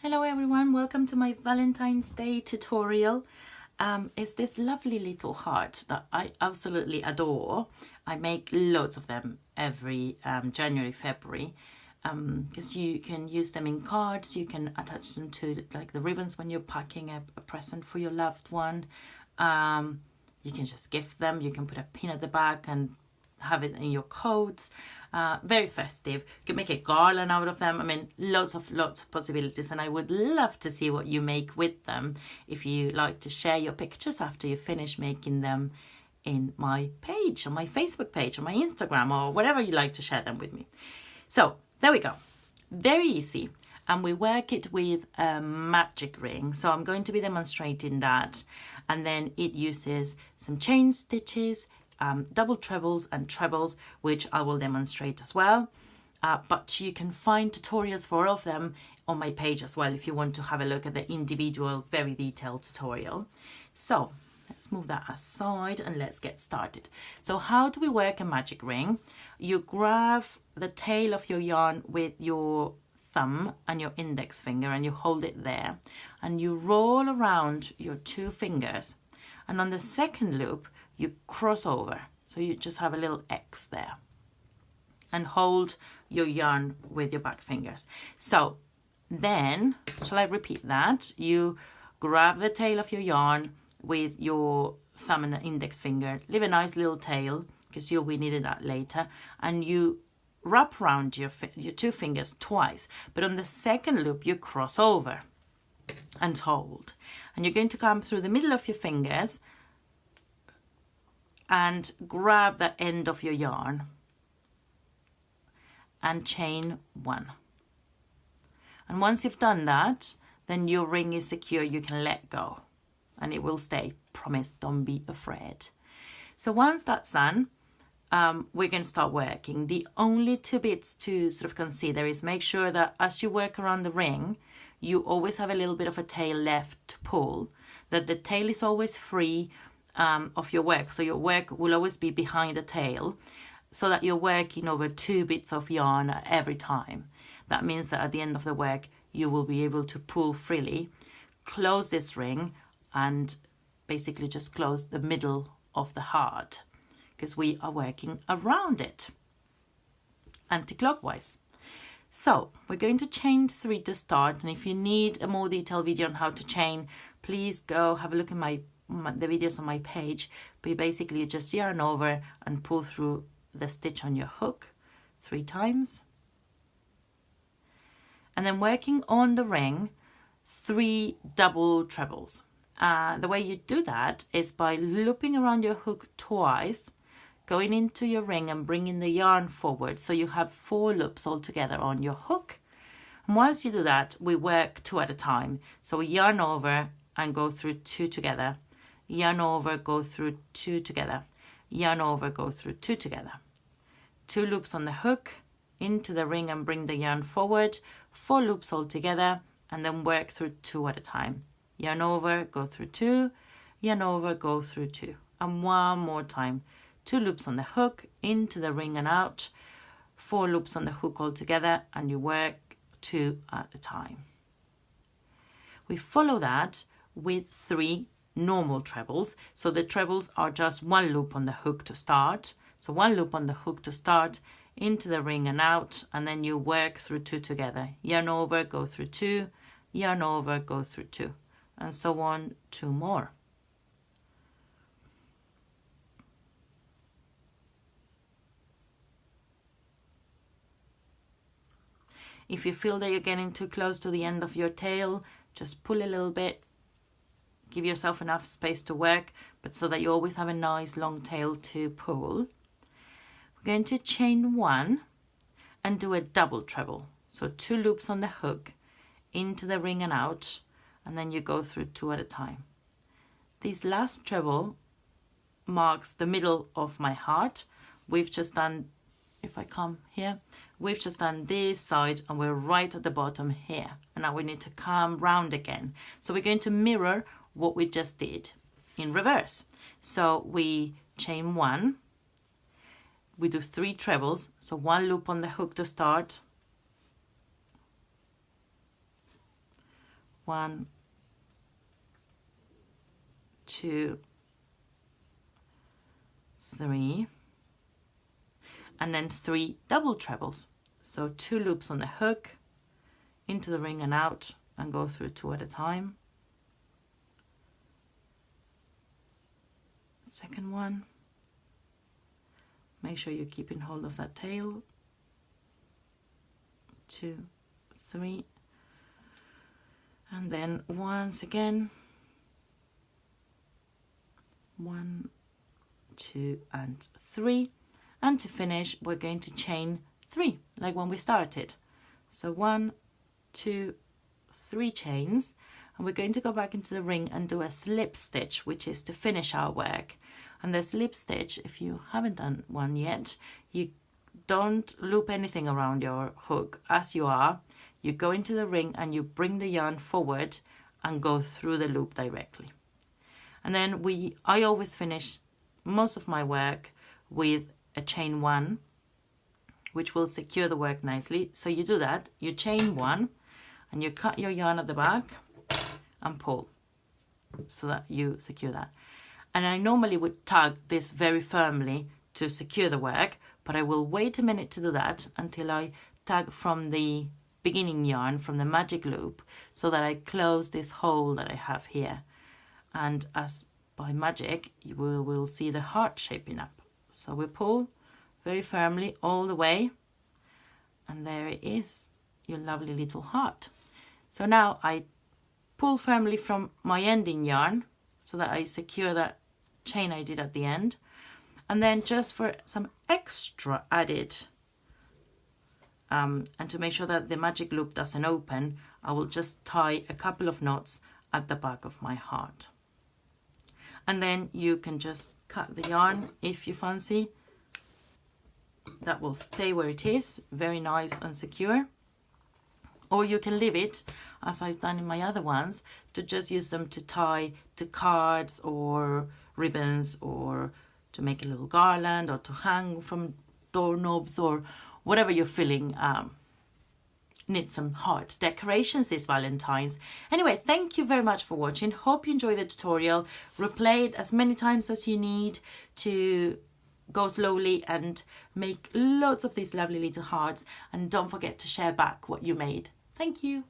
Hello everyone, welcome to my Valentine's Day tutorial. It's this lovely little heart that I absolutely adore. I make loads of them every January, February, because you can use them in cards. You can attach them to like the ribbons when you're packing a present for your loved one. You can just gift them. You can put a pin at the back and have it in your coats. Very festive. You can make a garland out of them. I mean, lots of possibilities, and I would love to see what you make with them. If you like to share your pictures after you finish making them in my page, on my Facebook page, on my Instagram, or whatever you like to share them with me. So there we go. Very easy. And we work it with a magic ring. So I'm going to be demonstrating that. And then it uses some chain stitches, double trebles and trebles, which I will demonstrate as well. But you can find tutorials for all of them on my page as well if you want to have a look at the individual, very detailed tutorial. So let's move that aside and let's get started. So how do we work a magic ring? You grab the tail of your yarn with your thumb and your index finger and you hold it there and you roll around your two fingers, and on the second loop you cross over, so you just have a little X there, and hold your yarn with your back fingers. So then, shall I repeat that? You grab the tail of your yarn with your thumb and index finger, leave a nice little tail because you'll be needing that later, and you wrap around your two fingers twice, but on the second loop you cross over and hold, and you're going to come through the middle of your fingers and grab the end of your yarn and chain one. And once you've done that, then your ring is secure. You can let go and it will stay. Promise, don't be afraid. So once that's done, we're going to start working. The only two bits to sort of consider is make sure that as you work around the ring, you always have a little bit of a tail left to pull, that the tail is always free of your work. So your work will always be behind the tail, so that you're working over two bits of yarn every time. That means that at the end of the work, you will be able to pull freely, close this ring, and basically just close the middle of the heart, because we are working around it anti-clockwise. So we're going to chain 3 to start, and if you need a more detailed video on how to chain, please go have a look at the videos on my page. But you basically just yarn over and pull through the stitch on your hook 3 times, and then working on the ring 3 double trebles. The way you do that is by looping around your hook twice, going into your ring and bringing the yarn forward, so you have 4 loops altogether on your hook. And once you do that, we work 2 at a time. So we yarn over and go through 2 together, yarn over, go through 2 together, yarn over, go through 2 together. 2 loops on the hook, into the ring and bring the yarn forward, 4 loops all together, and then work through 2 at a time. Yarn over, go through 2, yarn over, go through 2, and one more time. 2 loops on the hook, into the ring and out, 4 loops on the hook all together, and you work 2 at a time. We follow that with 3 normal trebles. So the trebles are just 1 loop on the hook to start. So 1 loop on the hook to start, into the ring and out, and then you work through 2 together. Yarn over, go through 2, yarn over, go through 2, and so on 2 more. If you feel that you're getting too close to the end of your tail, just pull a little bit. Give yourself enough space to work, but so that you always have a nice long tail to pull. We're going to chain 1 and do a double treble. So 2 loops on the hook, into the ring and out, and then you go through 2 at a time. This last treble marks the middle of my heart. We've just done, if I come here, we've just done this side and we're right at the bottom here. And now we need to come round again. So we're going to mirror what we just did in reverse. So we chain 1, we do 3 trebles, so 1 loop on the hook to start, 1, 2, 3, and then 3 double trebles. So 2 loops on the hook, into the ring and out, and go through 2 at a time. Second one. Make sure you're keeping hold of that tail. 2, 3, and then once again 1, 2, and 3, and to finish we're going to chain 3 like when we started. So 1, 2, 3 chains, and we're going to go back into the ring and do a slip stitch, which is to finish our work. And the slip stitch, if you haven't done one yet, you don't loop anything around your hook. As you are, you go into the ring and you bring the yarn forward and go through the loop directly. And then I always finish most of my work with a chain 1, which will secure the work nicely. So you do that, you chain 1, and you cut your yarn at the back and pull so that you secure that. And I normally would tug this very firmly to secure the work, but I will wait a minute to do that until I tug from the beginning yarn, from the magic loop, so that I close this hole that I have here. And as by magic, you will see the heart shaping up. So we pull very firmly all the way, and there it is, your lovely little heart. So now I pull firmly from my ending yarn so that I secure that chain I did at the end. And then just for some extra added, and to make sure that the magic loop doesn't open, I will just tie a couple of knots at the back of my heart. And then you can just cut the yarn if you fancy. That will stay where it is, very nice and secure. Or you can leave it, as I've done in my other ones, to just use them to tie to cards or ribbons, or to make a little garland, or to hang from doorknobs, or whatever you're feeling. Need some heart decorations this Valentine's. Anyway, thank you very much for watching. Hope you enjoyed the tutorial. Replay it as many times as you need to go slowly and make loads of these lovely little hearts. And don't forget to share back what you made. Thank you.